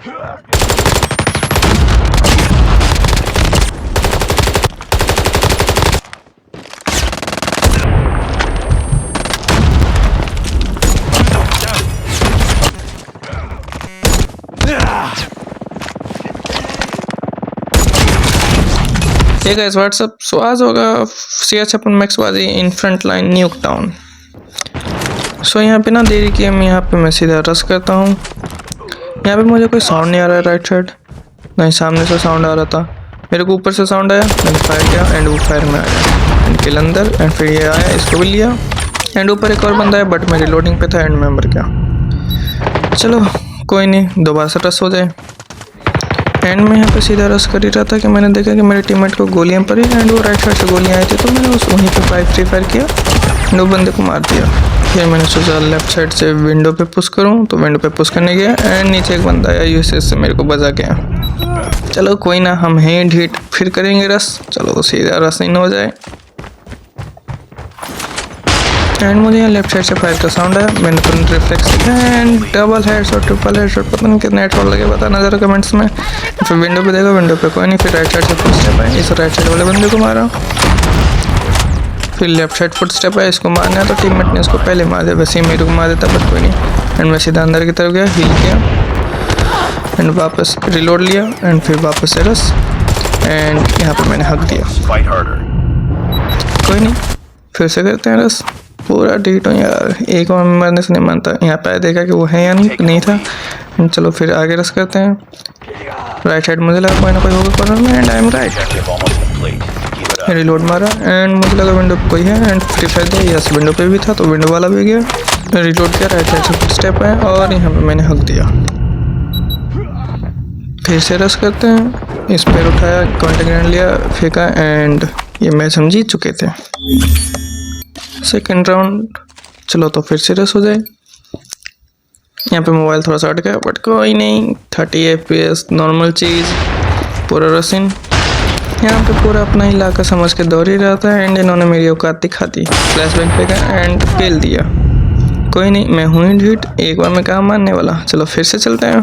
Hey guys what's up. सो आज होगा CH Max बाजी in front line new town. So यहाँ पे ना देरी की हम यहाँ पे मैं सीधा रश करता हूँ। यहाँ पे मुझे कोई साउंड नहीं आ रहा है राइट साइड, नहीं सामने से साउंड आ रहा था, मेरे को ऊपर से साउंड आया, मैंने फायर किया एंड वो फायर में आया एंड किल अंदर एंड फिर ये आया, इसको भी लिया एंड ऊपर एक और बंदा है बट मैं रिलोडिंग पे था एंड मैं मर गया। चलो कोई नहीं, दोबारा से रश हो जाए। एंड में यहाँ पे सीधा रश कर ही रहा था कि मैंने देखा कि मेरे टीममेट को गोलियां पड़ी एंड वो राइट साइड से गोलियां आई थी, तो मैंने उस वहीं पे फ्री फायर किया एंड वो बंदे को मार दिया। फिर मैंने सोचा लेफ्ट साइड से विंडो पे पुश करूँ, तो विंडो पे पुश करने गया एंड नीचे एक बंदा आया यूएसएस से मेरे को बजा गया। चलो कोई ना, हम हैं ढीठ, फिर करेंगे रश। चलो सीधा रश इन हो जाए। एंड मुझे यहाँ लेफ्ट साइड से फायर का साउंड आया, मैंने तुरंत रिफ्लेक्स किया and double headshot triple headshot पता नहीं कितने हेडशॉट लगे, बताना जरा कमेंट्स में। फिर विंडो पे देखो, विंडो पे कोई नहीं, फिर राइट साइड से फुट स्टेप आया, इस राइट साइड वाले बंदे को मारा। फिर लेफ्ट साइड फुट स्टेप आया, इसको मारना है तो टीममेट ने इसको पहले मार दिया, वैसे ही मेरे को मार देता बट कोई नहीं। एंड मैं सीधा अंदर की तरफ गया, हील किया एंड वापस रिलोड लिया एंड फिर वापस से रश एंड यहाँ पर मैंने हक दिया। कोई नहीं, फिर से करते हैं रश। पूरा डीट हूँ यार, एक और मरने से नहीं मानता। यहाँ पे देखा कि वो है या नहीं था। चलो फिर आगे रश करते हैं। राइट साइड मुझे लगा कोई ना कोई होगा कॉर्नर में and I am right. Reload मारा एंड मुझे लगा विंडो पे कोई है एंड फ्री फायर दिया, यस विंडो पे भी था तो विंडो वाला भी गया। रिलोड किया, राइट साइड से स्टेप आया और यहाँ पे मैंने हक दिया। फिर से रश करते हैं। इस पर उठाया, कॉन्टेक्ट लिया, फेंका एंड ये मैच हम जीत चुके थे। Second round. चलो तो फिर से रश हो जाए। यहाँ पे मोबाइल थोड़ा सा अट गया बट कोई नहीं, 30 FPS नॉर्मल चीज़। पूरा रश इन, यहाँ पे पूरा अपना इलाका समझ के दौड़ ही रहा था एंड इन्होंने मेरी औकात दिखा दी। फ्लैश बैंक पे गया एंड फेल दिया। कोई नहीं, मैं हूँ ही ढीठ, एक बार मैं कहाँ मानने वाला। चलो फिर से चलते हैं।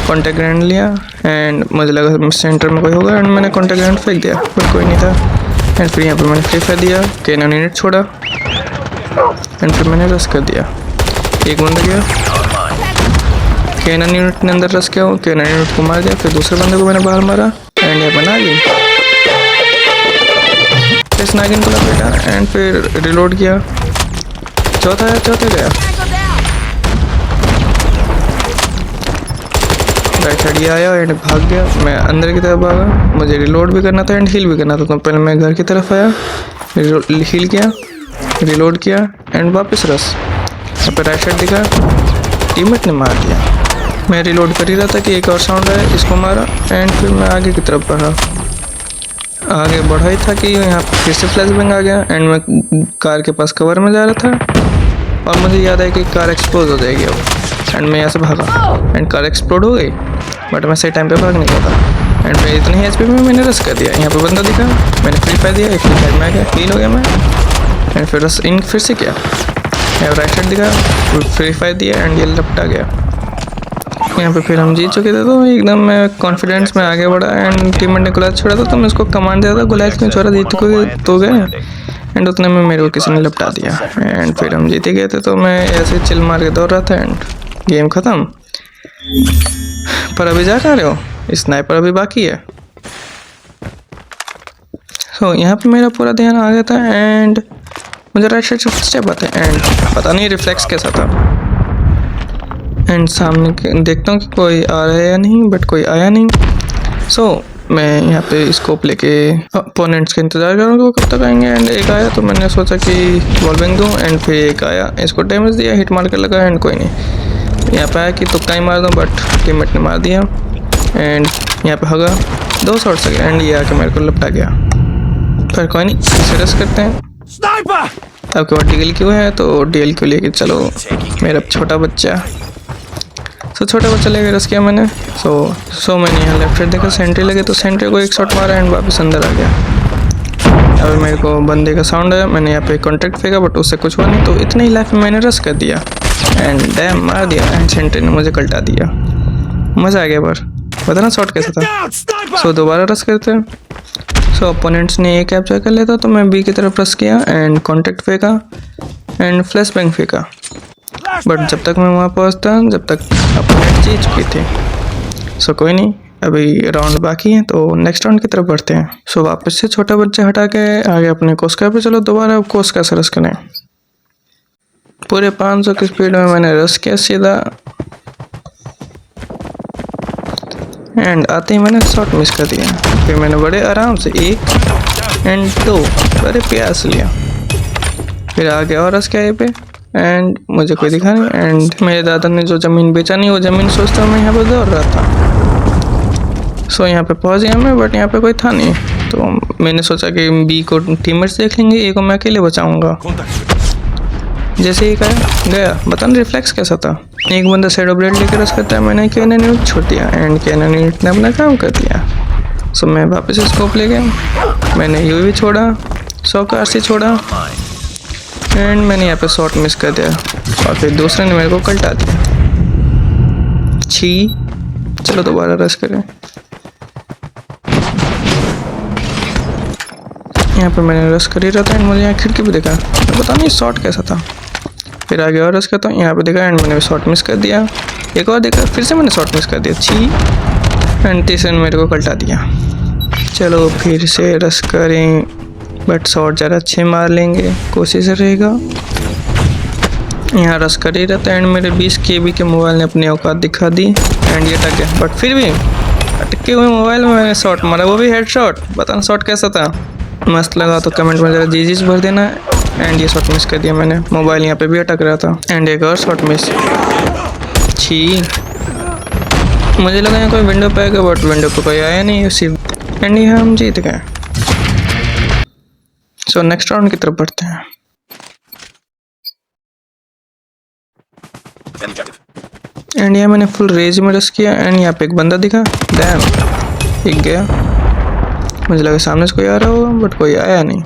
कॉन्टेक्ट ग्रैंड लिया एंड मुझे लगा सेंटर में कोई होगा एंड मैंने कॉन्टेक्ट ग्रैंड फेंक दिया बट कोई नहीं था। एंड फिर यहाँ पे मैंने फ्री फायर दिया, K9 यूनिट छोड़ा एंड फिर मैंने रश कर दिया। एक बंदा गया, K9 यूनिट ने अंदर रश किया, K9 यूनिट को मार दिया। फिर दूसरे बंदे को मैंने बाहर मारा एंड यहाँ पर नागिन, इस नागिन को लपेटा एंड फिर रिलोड किया। चौथा गया। राइट साइड ये आया एंड भाग गया, मैं अंदर की तरफ भागा। मुझे रिलोड भी करना था एंड हील भी करना था, तो पहले मैं घर की तरफ आया, हील किया, रिलोड किया एंड वापस रश। यहाँ पर राइट साइड दिखा, टीममेट ने मार दिया। मैं रिलोड कर ही रहा था कि एक और साउंड आया, इसको मारा एंड फिर मैं आगे की तरफ बढ़ा। आगे बढ़ा ही था कि यहाँ पर फिर से फ्लैश बैंग आ गया एंड मैं कार के पास कवर में जा रहा था और मुझे याद है कि कार एक्सप्लोड हो जाएगी अब। एंड मैं यहाँ से भागा एंड कार एक्सप्लोड हो गई बट मैं सही टाइम पे भाग नहीं पाता एंड फिर इतनी एचपी में मैंने रश कर दिया। यहाँ पे बंदा दिखा, मैंने फ्री फायर दिया, एक फ्री फायर में आ गया, हील हो गया मैं एंड फिर रश इन फिर से किया। यहाँ राइट साइड दिखा, फ्री फायर दिया एंड ये लपटा गया। यहाँ पे फिर हम जीत चुके थे, तो एकदम मैं कॉन्फिडेंस में आगे बढ़ा एंड टीममेट ने गुलाज छोड़ा था तो मैं उसको कमांड दिया था, गुलाज क्यों छोड़ा, जीत तो गए एंड उतने में मेरे को किसी ने लपटा दिया एंड फिर हम जीते गए थे। तो मैं ऐसे चिल मार के दौड़ रहा था एंड गेम ख़त्म। पर अभी जा रहे हो, स्नाइपर अभी बाकी है। सो यहाँ पे मेरा पूरा ध्यान आ गया था एंड मुझे राइट साइड से स्टेप आते एंड पता नहीं रिफ्लेक्स कैसा था एंड सामने देखता हूँ कि कोई आ रहा है या नहीं बट कोई आया नहीं। सो मैं यहाँ पे स्कोप लेके अपोनेंट्स का इंतज़ार कर रहा हूँ कब तक आएंगे एंड एक आया तो मैंने सोचा कि वॉल्विंग दूँ एंड फिर एक आया, इसको डैमेज दिया, हिट मार कर लगा एंड कोई नहीं। यहाँ पे आया कि तुक्का ही मार दूँ बट टीममेट ने मार दिया एंड यहाँ पे होगा 2 शॉट से एंड ये आके मेरे को लपटा गया। फिर कोई नहीं, सीरियस करते हैं। आपके पास DL क्यों है तो DL क्यों लेके चलो। मेरा छोटा बच्चा, छोटा बच्चा लेके रस किया मैंने। सो मैंने यहाँ लेफ्ट साइड देखा, सेंट्री लगे तो सेंट्री को एक शॉट मारा एंड वापस अंदर आ गया। अब मेरे को बंदे का साउंड आया, मैंने यहाँ पे कॉन्टैक्ट फेंका बट उससे कुछ हुआ नहीं, तो इतने ही लाइफ में मैंने रस कर दिया एंड डैम मार दिया एंड सेंट्री ने मुझे कल्टा दिया। मज़ा आ गया पर पता ना शॉट कैसा था। सो दोबारा रश करते हैं। सो अपोनेंट्स ने ए कैप्चर कर लिया था तो मैं बी की तरफ रश किया एंड कॉन्टेक्ट फेंका एंड फ्लैश बैंग फेंका, बट जब तक मैं वहाँ पहुँचता जब तक अपोनेंट जीत चुकी थी। सो कोई नहीं, अभी राउंड बाकी है तो नेक्स्ट राउंड की तरफ बढ़ते हैं। सो वापस से छोटा बच्चा हटा के आगे अपने कोस्का पे चलो दोबारा कोस्का से रश करें। पूरे 500 की स्पीड में मैंने रश किया सीधा एंड आते ही मैंने शॉट मिस कर दिया। फिर मैंने बड़े आराम से 1 एंड 2 बड़े प्यार से लिया, फिर आगे और रश किया पे एंड मुझे कोई दिखा नहीं। एंड मेरे दादा ने जो ज़मीन बेचा नहीं वो ज़मीन सोचता मैं यहाँ पर दौड़ रहा था। सो यहाँ पे पहुँच गया मैं, बट यहाँ पे कोई था नहीं तो मैंने सोचा कि बी को टीममेट्स देख लेंगे, ए को मैं अकेले बचाऊंगा। जैसे ही गया बता नहीं रिफ्लेक्स कैसा था। एक बंदा शैडो ब्लेड लेकर रश करता है, मैंने कैनन यूनिट छोड़ दिया एंड कैनन यूनिट ने अपना काम कर दिया। सो मैं वापस स्कोप ले गया, मैंने यूवी छोड़ा, 100 का आरसी छोड़ा एंड मैंने यहाँ पे शॉट मिस कर दिया और फिर दूसरे ने मेरे को कल्टा दिया। छी, चलो दोबारा रश करें। यहाँ पे मैंने रश कर ही रहा था एंड मुझे यहाँ खिड़की भी देखा, पता नहीं शॉट कैसा था। फिर आगे और रश करता हूँ, यहाँ पे देखा एंड मैंने शॉट मिस कर दिया। एक और देखा, फिर से मैंने शॉट मिस कर दिया, छी, एंड तीसरे ने मेरे को कल्टा दिया। चलो फिर से रश करें, बट शॉट ज़रा अच्छे मार लेंगे, कोशिश रहेगा। यहाँ रश कर ही रहता एंड मेरे 20 KB के मोबाइल ने अपनी औकात दिखा दी एंड ये अटक गया। बट फिर भी अटके हुए मोबाइल में मैंने शॉट मारा, वो भी हेड शॉट। बताना शॉट कैसा था, मस्त लगा तो कमेंट में ज़रा जी भर देना। एंड ये शॉट मिस कर दिया मैंने, मोबाइल यहाँ पे भी अटक रहा था एंड एक और शॉट मिस। छी, मुझे लगा यहाँ कोई विंडो पे आएगा बट विंडो पे कोई आया नहीं उसी एंड यहाँ हम जीत गए। सो नेक्स्ट राउंड की तरफ बढ़ते हैं। एंड यहाँ मैंने फुल रेज में रश किया एंड यहाँ पे एक बंदा दिखा, डैम, एक गया। मुझे लगा सामने से कोई आ रहा होगा बट कोई आया नहीं।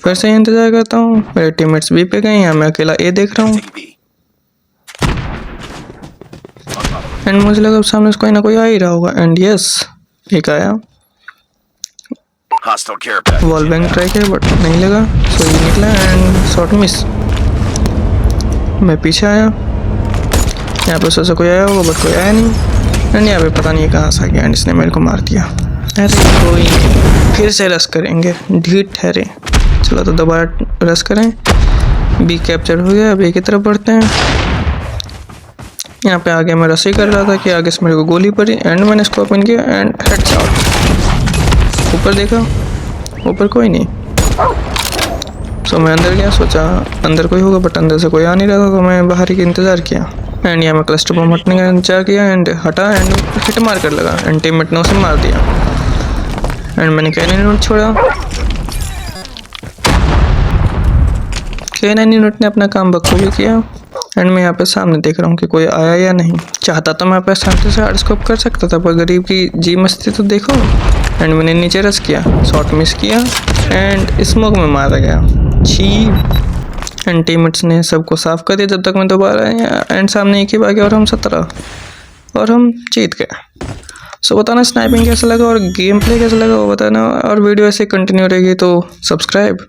फिर से इंतजार करता हूँ, मेरे टीममेट्स बी पे गए, यहाँ मैं अकेला ए देख रहा हूँ एंड मुझे लगा सामने से कोई ना कोई आ ही रहा होगा एंड यस, एक आया। वॉल बैंग ट्राई किया बट नहीं लगा, सो ये निकला एंड शॉट मिस। मैं पीछे आया, यहाँ पे सोचा कोई आया होगा बट कोई आया नहीं एंड यहाँ पे पता नहीं कहाँ से आ गया एंड इसने मेरे को मार दिया। अरे कोई नहीं, फिर से रश करेंगे, ढीठ ठहरे। चलो तो दोबारा रश करें। बी कैप्चर हो गया, बी की तरफ बढ़ते हैं। यहाँ पे आगे मैं रश ही कर रहा था कि आगे से मेरे को गोली पड़ी एंड मैंने इसको ओपन किया एंड हेडशॉट। ऊपर देखा, ऊपर कोई नहीं। सो मैं अंदर गया, सोचा अंदर कोई होगा बट अंदर से कोई आ नहीं रहा था तो मैं बाहर ही इंतज़ार किया एंड यहाँ मैं क्लस्टर बम हटने का इंतजार किया एंड हटा एंड हिट मार कर लगा एंड टीममेट ने उसे मार दिया एंड मैंने कैनन यूनिट छोड़ा। कैनन यूनिट ने अपना काम बखूबी किया एंड मैं यहाँ पे सामने देख रहा हूँ कि कोई आया या नहीं। चाहता तो मैं अपने शांति से हार्ड स्कोप कर सकता था पर गरीब की जी मस्ती तो देखो। एंड मैंने नीचे रश किया, शॉट मिस किया एंड स्मोक में मारा गया। छी, एंड टीममेट्स ने सबको साफ कर दिया जब तक मैं दोबारा आया एंड सामने एक ही भागे और हम 17 और हम जीत गए। सो बताना स्नाइपिंग कैसा लगा और गेम प्ले कैसा लगा वो बताना, और वीडियो ऐसे कंटिन्यू रहेगी तो सब्सक्राइब।